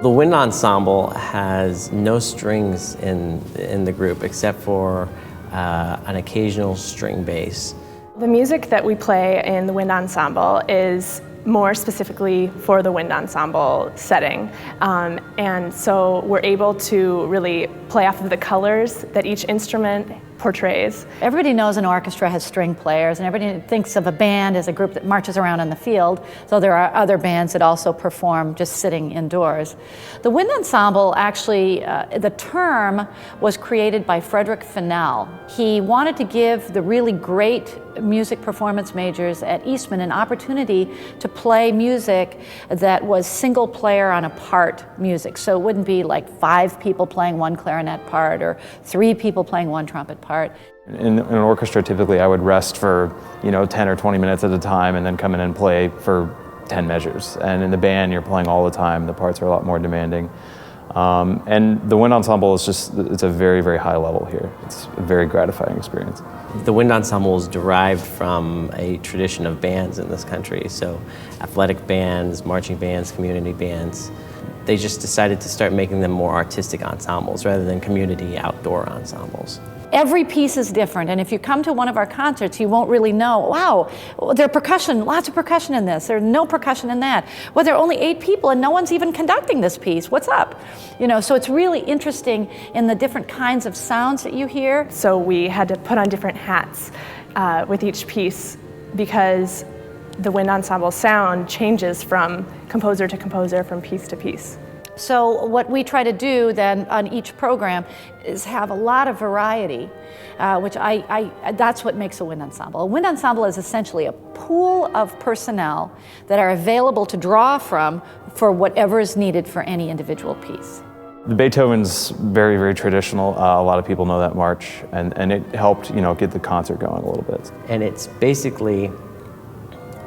The wind ensemble has no strings in the group except for an occasional string bass. The music that we play in the wind ensemble is more specifically for the wind ensemble setting. And so we're able to really play off of the colors that each instrument portrays. Everybody knows an orchestra has string players, and everybody thinks of a band as a group that marches around in the field, so there are other bands that also perform just sitting indoors. The wind ensemble actually, the term was created by Frederick Fennell. He wanted to give the really great music performance majors at Eastman an opportunity to play music that was single player on a part music. So it wouldn't be like 5 people playing one clarinet part or 3 people playing one trumpet part. In an orchestra, typically I would rest for 10 or 20 minutes at a time and then come in and play for 10 measures. And in the band, you're playing all the time. The parts are a lot more demanding. And the wind ensemble is it's a very, very high level here. It's a very gratifying experience. The wind ensemble is derived from a tradition of bands in this country. So athletic bands, marching bands, community bands. They just decided to start making them more artistic ensembles rather than community outdoor ensembles. Every piece is different, and if you come to one of our concerts, you won't really know, wow, there's percussion, lots of percussion in this, there's no percussion in that. Well, there are only 8 people and no one's even conducting this piece, what's up? So it's really interesting in the different kinds of sounds that you hear. So we had to put on different hats with each piece because the wind ensemble sound changes from composer to composer, from piece to piece. So what we try to do then on each program is have a lot of variety, which that's what makes a wind ensemble. A wind ensemble is essentially a pool of personnel that are available to draw from for whatever is needed for any individual piece. The Beethoven's very, very traditional. A lot of people know that march, and it helped get the concert going a little bit. And it's basically,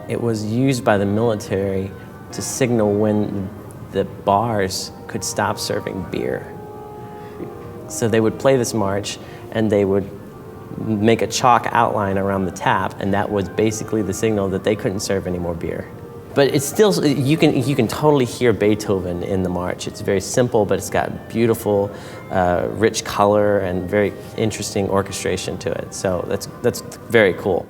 it was used by the military to signal when the bars could stop serving beer. So they would play this march and they would make a chalk outline around the tap, and that was basically the signal that they couldn't serve any more beer. But it's still, you can totally hear Beethoven in the march. It's very simple, but it's got beautiful, rich color and very interesting orchestration to it. So that's very cool.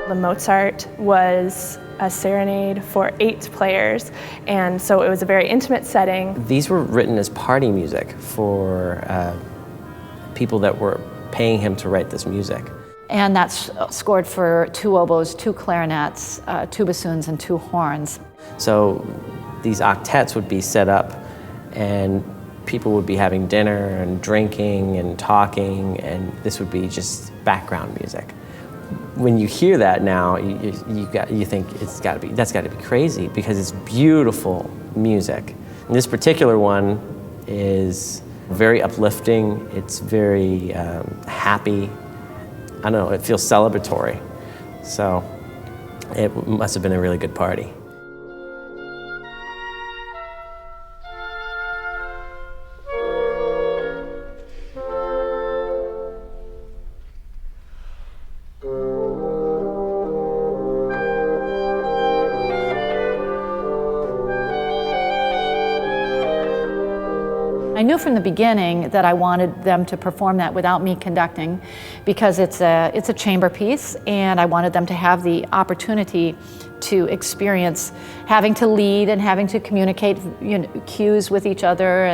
The Mozart was a serenade for 8 players, and so it was a very intimate setting. These were written as party music for people that were paying him to write this music. And that's scored for 2 oboes, 2 clarinets, 2 bassoons, and 2 horns. So these octets would be set up, and people would be having dinner and drinking and talking, and this would be just background music. When you hear that now, you think that's got to be crazy, because it's beautiful music. And this particular one is very uplifting. It's very happy. I don't know, it feels celebratory. So it must have been a really good party. I knew from the beginning that I wanted them to perform that without me conducting, because it's a chamber piece, and I wanted them to have the opportunity to experience having to lead and having to communicate, cues with each other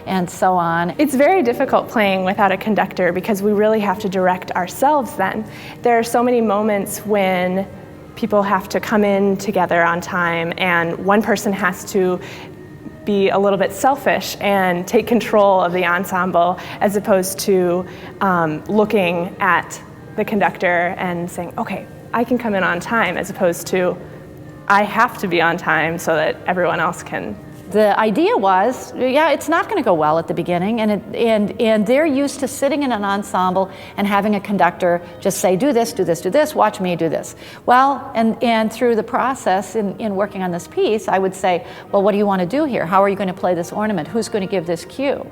and so on. It's very difficult playing without a conductor, because we really have to direct ourselves then. There are so many moments when people have to come in together on time, and one person has to be a little bit selfish and take control of the ensemble, as opposed to looking at the conductor and saying, okay, I can come in on time, as opposed to I have to be on time so that everyone else can. The idea was, yeah, it's not going to go well at the beginning, and they're used to sitting in an ensemble and having a conductor just say, do this, do this, do this, watch me do this. Well, and through the process in working on this piece, I would say, well, what do you want to do here? How are you going to play this ornament? Who's going to give this cue?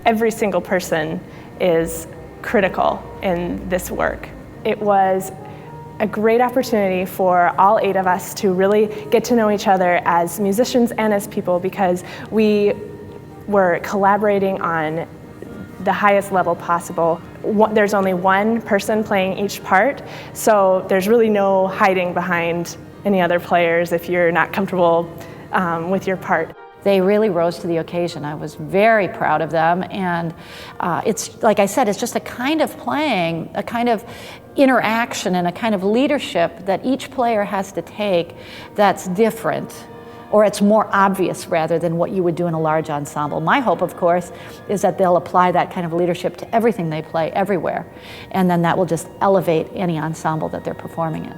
Every single person is critical in this work. It was a great opportunity for all 8 of us to really get to know each other as musicians and as people, because we were collaborating on the highest level possible. There's only one person playing each part, so there's really no hiding behind any other players if you're not comfortable with your part. They really rose to the occasion. I was very proud of them, and it's, like I said, it's just a kind of playing, a kind of interaction and a kind of leadership that each player has to take that's different, or it's more obvious rather than what you would do in a large ensemble. My hope, of course, is that they'll apply that kind of leadership to everything they play everywhere, and then that will just elevate any ensemble that they're performing in.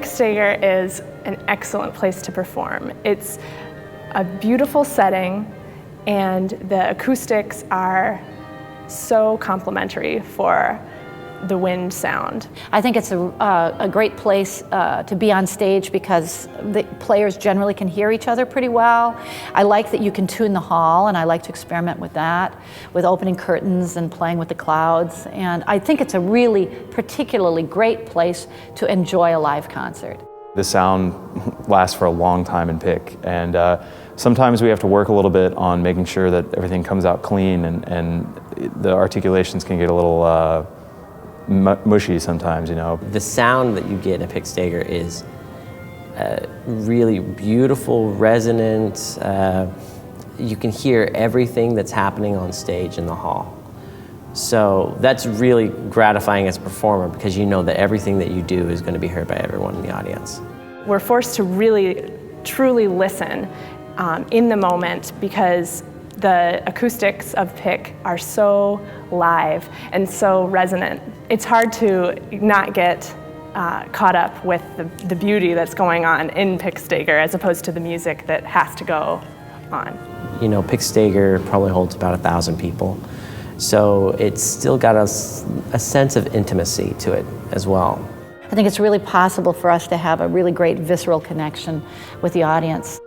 Pick Stager is an excellent place to perform. It's a beautiful setting, and the acoustics are so complementary for the wind sound. I think it's a great place to be on stage because the players generally can hear each other pretty well. I like that you can tune the hall, and I like to experiment with that, with opening curtains and playing with the clouds. And I think it's a really particularly great place to enjoy a live concert. The sound lasts for a long time in pick, and sometimes we have to work a little bit on making sure that everything comes out clean, and the articulations can get a little mushy sometimes, you know. The sound that you get in a Pick Stager is really beautiful, resonant. You can hear everything that's happening on stage in the hall. So that's really gratifying as a performer because you know that everything that you do is going to be heard by everyone in the audience. We're forced to really, truly listen in the moment because the acoustics of Pick are so live and so resonant. It's hard to not get caught up with the beauty that's going on in Pick Stager as opposed to the music that has to go on. You know, Pick Stager probably holds about 1,000 people. So it's still got a sense of intimacy to it as well. I think it's really possible for us to have a really great visceral connection with the audience.